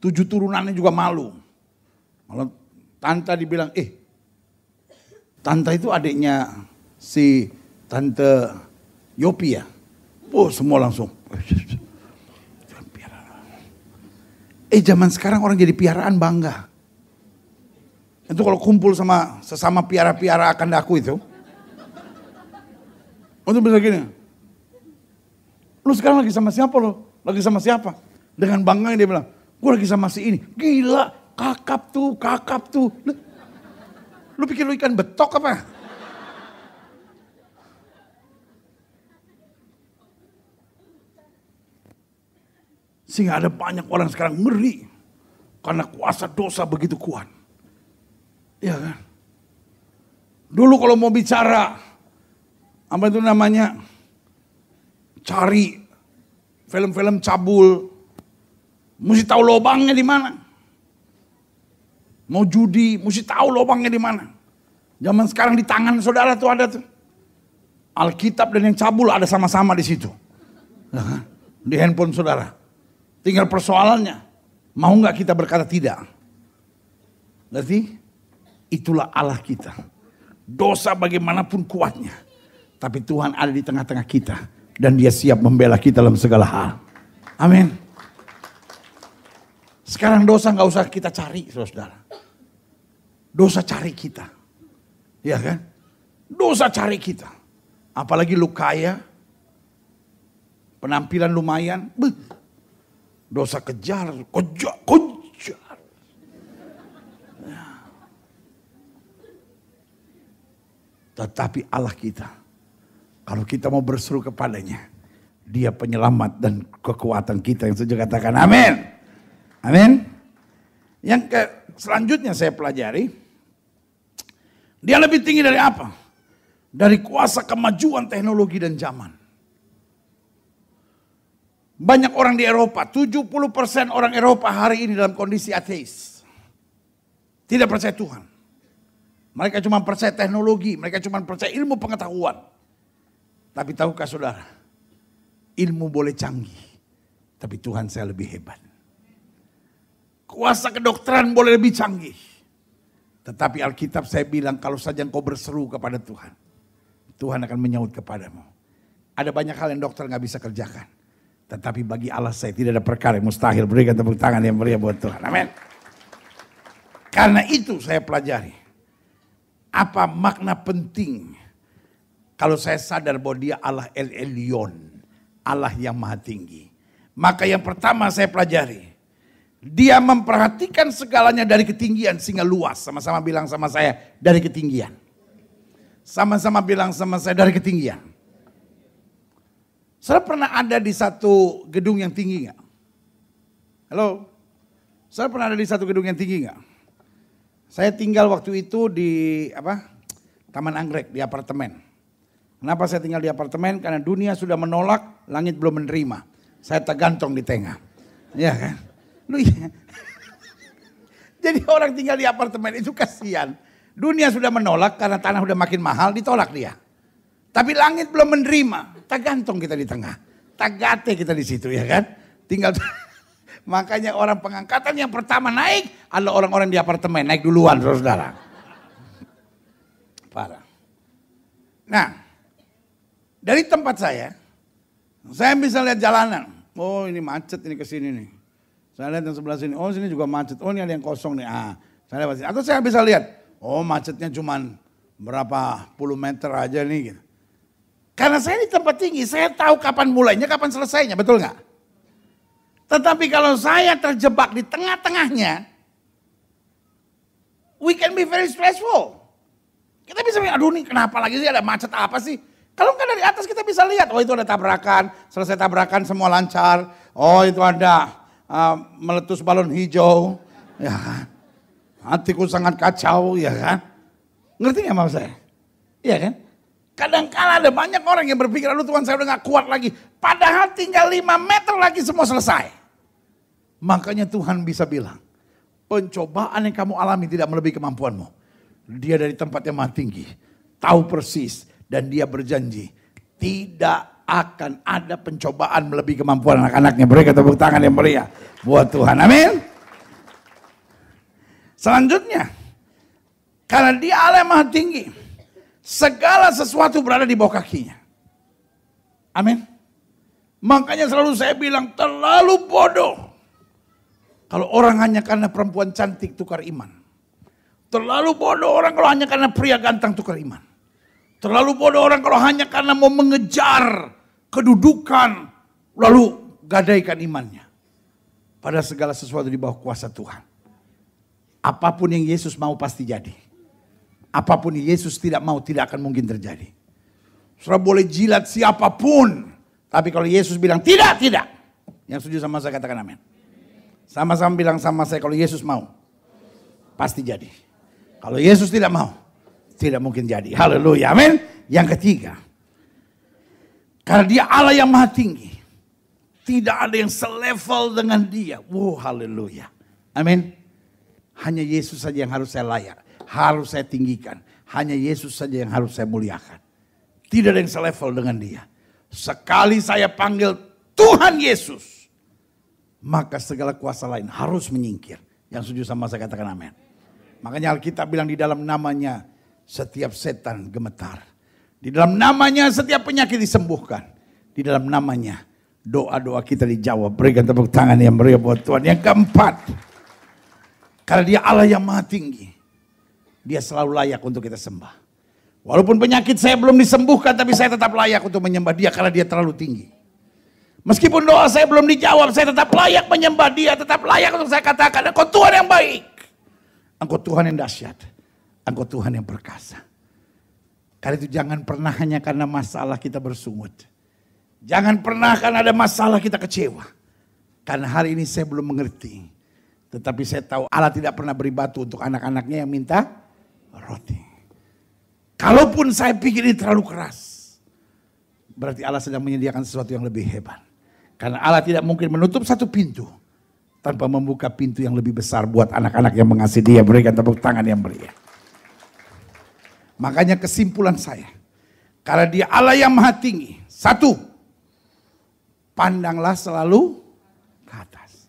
7 turunannya juga malu. Kalau tante dibilang, tante itu adiknya si tante Yopi ya. Oh semua langsung. Zaman sekarang orang jadi piaraan bangga. Itu kalau kumpul sama sesama piara-piara akan daku itu. Untuk bisa gini. Lu sekarang lagi sama siapa lo? Lagi sama siapa? Dengan bangganya dia bilang, gue lagi sama si ini. Gila, kakap tuh. Lu pikir lu ikan betok apa? Sehingga ada banyak orang sekarang ngeri. Karena kuasa dosa begitu kuat. Iya kan? Dulu kalau mau bicara, apa itu namanya? Cari film-film cabul. Mesti tahu lubangnya di mana. Mau judi, mesti tahu lubangnya di mana. Zaman sekarang di tangan saudara tuh ada tuh. Alkitab dan yang cabul ada sama-sama di situ. Di handphone saudara. Tinggal persoalannya, mau nggak kita berkata tidak? Berarti itulah Allah kita. Dosa bagaimanapun kuatnya, tapi Tuhan ada di tengah-tengah kita dan Dia siap membela kita dalam segala hal. Amin. Sekarang dosa nggak usah kita cari, saudara. Dosa cari kita, ya kan? Dosa cari kita. Apalagi lu kaya, penampilan lumayan, dosa kejar. Tetapi Allah kita, kalau kita mau berseru kepadanya, Dia penyelamat dan kekuatan kita. Yang setuju katakan amin. Amin. Yang selanjutnya saya pelajari, Dia lebih tinggi dari apa? Dari kuasa kemajuan teknologi dan zaman. Banyak orang di Eropa, 70% orang Eropa hari ini dalam kondisi ateis. Tidak percaya Tuhan. Mereka cuma percaya teknologi, mereka cuma percaya ilmu pengetahuan. Tapi tahukah saudara, ilmu boleh canggih, tapi Tuhan saya lebih hebat. Kuasa kedokteran boleh lebih canggih. Tetapi Alkitab saya bilang, kalau saja engkau berseru kepada Tuhan, Tuhan akan menyaut kepadamu. Ada banyak hal yang dokter gak bisa kerjakan. Tetapi bagi Allah saya tidak ada perkara yang mustahil. Berikan tepuk tangan yang meriah buat Tuhan. Amin. Karena itu saya pelajari. Apa makna penting kalau saya sadar bahwa Dia Allah El Elyon, Allah yang maha tinggi. Maka yang pertama saya pelajari, Dia memperhatikan segalanya dari ketinggian sehingga luas. Sama-sama bilang sama saya, dari ketinggian. Sama-sama bilang sama saya, dari ketinggian. Saya pernah ada di satu gedung yang tinggi gak? Halo? Saya pernah ada di satu gedung yang tinggi gak? Saya tinggal waktu itu di Taman Anggrek, di apartemen. Kenapa saya tinggal di apartemen? Karena dunia sudah menolak, langit belum menerima. Saya tergantung di tengah. Ya kan? Jadi orang tinggal di apartemen itu kasihan. Dunia sudah menolak karena tanah sudah makin mahal, ditolak dia. Tapi langit belum menerima, tergantung kita di tengah. Tagate kita di situ, ya kan? Tinggal. Makanya orang pengangkatan yang pertama naik adalah orang-orang di apartemen. Naik duluan, saudara. Parah. Nah, dari tempat saya bisa lihat jalanan. Oh, ini macet, ini ke sini nih. Saya lihat yang sebelah sini. Oh, sini juga macet. Oh, ini ada yang kosong nih. Saya lewat sini. Atau saya bisa lihat. Oh, macetnya cuman berapa puluh meter aja nih. Gitu. Karena saya di tempat tinggi, saya tahu kapan mulainya, kapan selesainya. Betul nggak? Tetapi kalau saya terjebak di tengah-tengahnya, we can be very stressful. Kita bisa bilang, aduh nih kenapa lagi sih, ada macet apa sih? Kalau enggak dari atas kita bisa lihat, oh itu ada tabrakan, selesai tabrakan semua lancar. Oh itu ada meletus balon hijau, ya kan? Hatiku sangat kacau, ya kan? Ngerti nggak maksud saya? Iya kan? Kadang-kala ada banyak orang yang berpikir, aduh Tuhan saya udah gak kuat lagi. Padahal tinggal 5 meter lagi semua selesai. Makanya Tuhan bisa bilang, pencobaan yang kamu alami tidak melebihi kemampuanmu. Dia dari tempat yang maha tinggi, tahu persis, dan Dia berjanji, tidak akan ada pencobaan melebihi kemampuan anak-anaknya. Berikan tepuk tangan yang meriah buat Tuhan. Amin. Selanjutnya, karena Dia Allah yang maha tinggi, segala sesuatu berada di bawah kakinya. Amin. Makanya selalu saya bilang terlalu bodoh kalau orang hanya karena perempuan cantik tukar iman. Terlalu bodoh orang kalau hanya karena pria ganteng tukar iman. Terlalu bodoh orang kalau hanya karena mau mengejar kedudukan lalu gadaikan imannya. Pada segala sesuatu di bawah kuasa Tuhan. Apapun yang Yesus mau pasti jadi. Apapun yang Yesus tidak mau tidak akan mungkin terjadi. Saudara boleh jilat siapapun. Tapi kalau Yesus bilang tidak, tidak. Yang setuju sama saya katakan amin. Sama-sama bilang sama saya kalau Yesus mau. Pasti jadi. Kalau Yesus tidak mau. Tidak mungkin jadi. Haleluya. Amin. Yang ketiga. Karena Dia Allah yang maha tinggi. Tidak ada yang selevel dengan Dia. Wow, haleluya. Amin. Hanya Yesus saja yang harus saya layak. Harus saya tinggikan. Hanya Yesus saja yang harus saya muliakan. Tidak ada yang selevel dengan Dia. Sekali saya panggil Tuhan Yesus, maka segala kuasa lain harus menyingkir. Yang setuju sama saya katakan amin. Makanya Alkitab bilang di dalam namanya setiap setan gemetar. Di dalam namanya setiap penyakit disembuhkan. Di dalam namanya doa-doa kita dijawab. Berikan tepuk tangan yang meriah buat Tuhan. Yang keempat, karena dia Allah yang maha tinggi, dia selalu layak untuk kita sembah. Walaupun penyakit saya belum disembuhkan, tapi saya tetap layak untuk menyembah dia karena dia terlalu tinggi. Meskipun doa saya belum dijawab, saya tetap layak menyembah dia, tetap layak untuk saya katakan, Engkau Tuhan yang baik. Engkau Tuhan yang dahsyat. Engkau Tuhan yang perkasa. Karena itu jangan pernah hanya karena masalah kita bersungut. Jangan pernah karena ada masalah kita kecewa. Karena hari ini saya belum mengerti. Tetapi saya tahu Allah tidak pernah beri batu untuk anak-anaknya yang minta roti. Kalaupun saya pikir ini terlalu keras, berarti Allah sedang menyediakan sesuatu yang lebih hebat. Karena Allah tidak mungkin menutup satu pintu tanpa membuka pintu yang lebih besar buat anak-anak yang mengasihi dia. Berikan tepuk tangan yang meriah. Makanya kesimpulan saya, karena dia Allah yang maha tinggi. Satu, pandanglah selalu ke atas.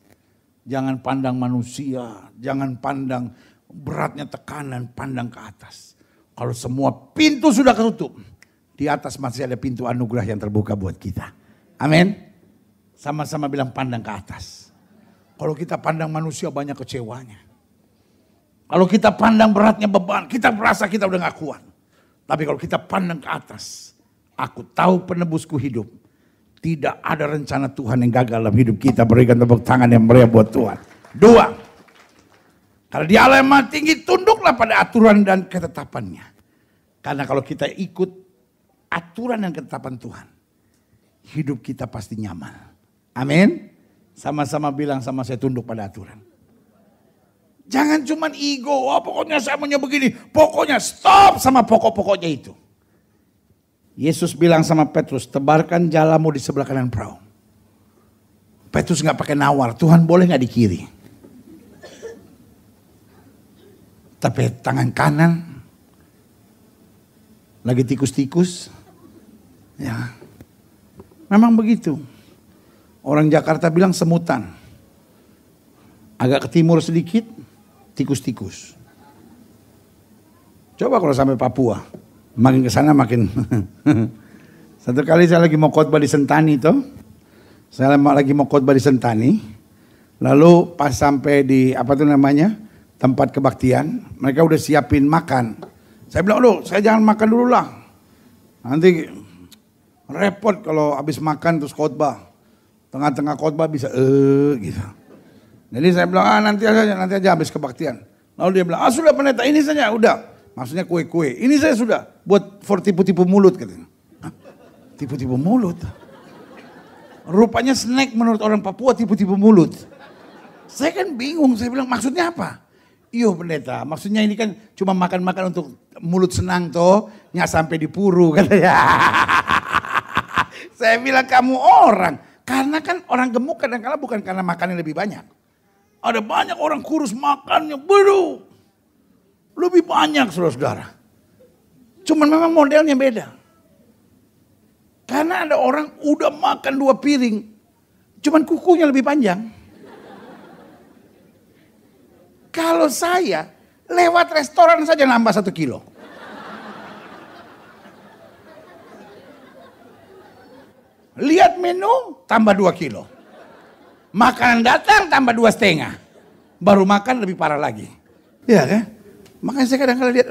Jangan pandang manusia, jangan pandang beratnya tekanan, pandang ke atas. Kalau semua pintu sudah ketutup, di atas masih ada pintu anugerah yang terbuka buat kita. Amin. Sama-sama bilang pandang ke atas. Kalau kita pandang manusia banyak kecewanya. Kalau kita pandang beratnya beban, kita merasa kita udah gak kuat. Tapi kalau kita pandang ke atas, aku tahu penebusku hidup. Tidak ada rencana Tuhan yang gagal dalam hidup kita. Berikan tepuk tangan yang meriah buat Tuhan. Dua, kalau dia Allah yang maha tinggi, tunduklah pada aturan dan ketetapannya. Karena kalau kita ikut aturan dan ketetapan Tuhan, hidup kita pasti nyaman. Amin. Sama-sama bilang sama saya, tunduk pada aturan. Jangan cuman ego, oh pokoknya saya maunya begini. Pokoknya stop sama pokok-pokoknya itu. Yesus bilang sama Petrus, tebarkan jalamu di sebelah kanan perahu. Petrus gak pakai nawar, Tuhan boleh gak di kiri? Tapi tangan kanan lagi tikus-tikus. Ya, memang begitu. Orang Jakarta bilang semutan. Agak ke timur sedikit, tikus-tikus. Coba kalau sampai Papua, makin ke sana makin. Satu kali saya lagi mau khotbah di Sentani tuh. Saya lagi mau khotbah di Sentani. Lalu pas sampai di tempat kebaktian, mereka udah siapin makan. Saya bilang, "Loh, saya jangan makan dulu lah. Nanti repot kalau habis makan terus khotbah. Tengah-tengah khotbah bisa gitu." Jadi saya bilang, nanti aja habis kebaktian. Lalu dia bilang, sudah pendeta, ini saja udah. Maksudnya kue-kue. Ini saya sudah buat for tipu-tipu mulut katanya. Tipu-tipu mulut. Rupanya snack menurut orang Papua tipu-tipu mulut. Saya kan bingung, saya bilang maksudnya apa? Iyo pendeta, maksudnya ini kan cuma makan-makan untuk mulut senang toh. Nggak sampai di puru katanya. Saya bilang kamu orang. Karena kan orang gemuk kadang-kadang bukan karena makannya lebih banyak. Ada banyak orang kurus makannya lebih banyak saudara-saudara. Cuman memang modelnya beda. Karena ada orang udah makan 2 piring, cuman kukunya lebih panjang. Kalau saya lewat restoran saja nambah 1 kilo. Lihat menu tambah 2 kilo. Makanan datang tambah 2,5. Baru makan lebih parah lagi. Iya kan? Makanya saya kadang-kadang lihat,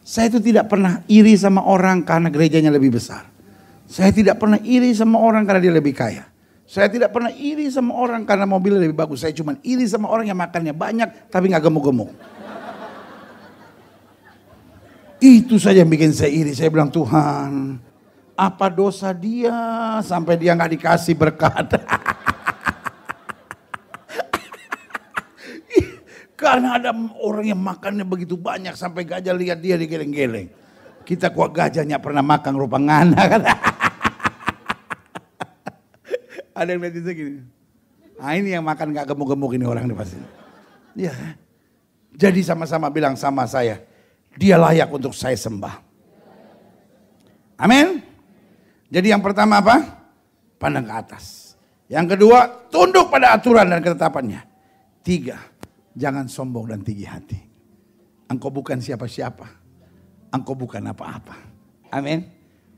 saya itu tidak pernah iri sama orang karena gerejanya lebih besar. Saya tidak pernah iri sama orang karena dia lebih kaya. Saya tidak pernah iri sama orang karena mobilnya lebih bagus. Saya cuma iri sama orang yang makannya banyak tapi gak gemuk-gemuk. Itu saja yang bikin saya iri. Saya bilang, Tuhan, apa dosa dia sampai dia gak dikasih berkat? Karena ada orang yang makannya begitu banyak sampai gajah lihat dia digeleng-geleng. Kita kok gajahnya pernah makan rupa ngana kan? Ada yang lihat itu gini. Ini yang makan gak gemuk-gemuk ini orang ini pasti. Ya. Jadi sama-sama bilang sama saya, dia layak untuk saya sembah. Amin. Jadi yang pertama apa? pandang ke atas. Yang kedua, tunduk pada aturan dan ketetapannya. 3, jangan sombong dan tinggi hati. Engkau bukan siapa-siapa. Engkau bukan apa-apa. Amin.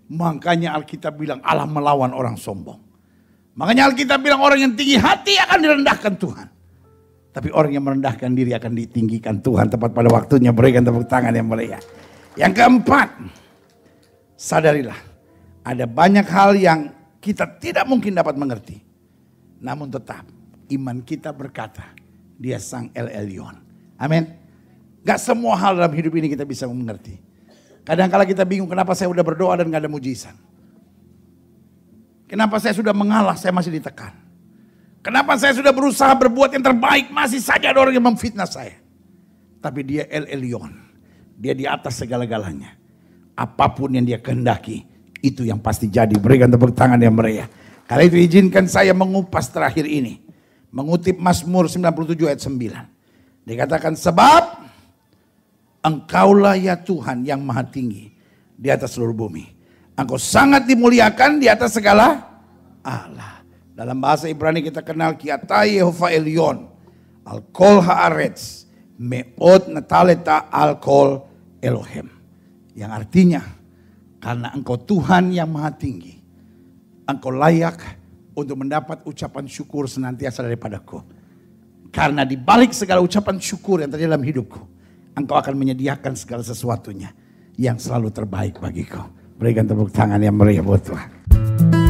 Makanya Alkitab bilang Allah melawan orang sombong. Makanya Alkitab bilang orang yang tinggi hati akan direndahkan Tuhan. Tapi orang yang merendahkan diri akan ditinggikan Tuhan tepat pada waktunya. Berikan tepuk tangan yang mulia. Yang keempat, sadarilah ada banyak hal yang kita tidak mungkin dapat mengerti. Namun tetap iman kita berkata Dia Sang El Elyon. Amin. Gak semua hal dalam hidup ini kita bisa mengerti. Kadang-kala kita bingung kenapa saya udah berdoa dan gak ada mujizat. Kenapa saya sudah mengalah saya masih ditekan. Kenapa saya sudah berusaha berbuat yang terbaik, masih saja ada orang yang memfitnah saya. Tapi Dia El Elyon. Dia di atas segala-galanya. Apapun yang Dia kehendaki, itu yang pasti jadi. Berikan tepuk tangan yang meriah. Karena itu izinkan saya mengupas terakhir ini. Mengutip Mazmur 97 ayat 9. Dikatakan sebab Engkaulah ya Tuhan yang maha tinggi di atas seluruh bumi. Engkau sangat dimuliakan di atas segala Allah. Dalam bahasa Ibrani kita kenal Kiatai Yehova Elyon, Al-Kol Haaretz, Me'od Nataleta Al-Kol Elohim. Yang artinya, karena Engkau Tuhan yang maha tinggi, Engkau layak untuk mendapat ucapan syukur senantiasa daripadaku. Karena di balik segala ucapan syukur yang terjadi dalam hidupku, Engkau akan menyediakan segala sesuatunya yang selalu terbaik bagiku. Berikan tepuk tangan yang meriah buat Tuhan.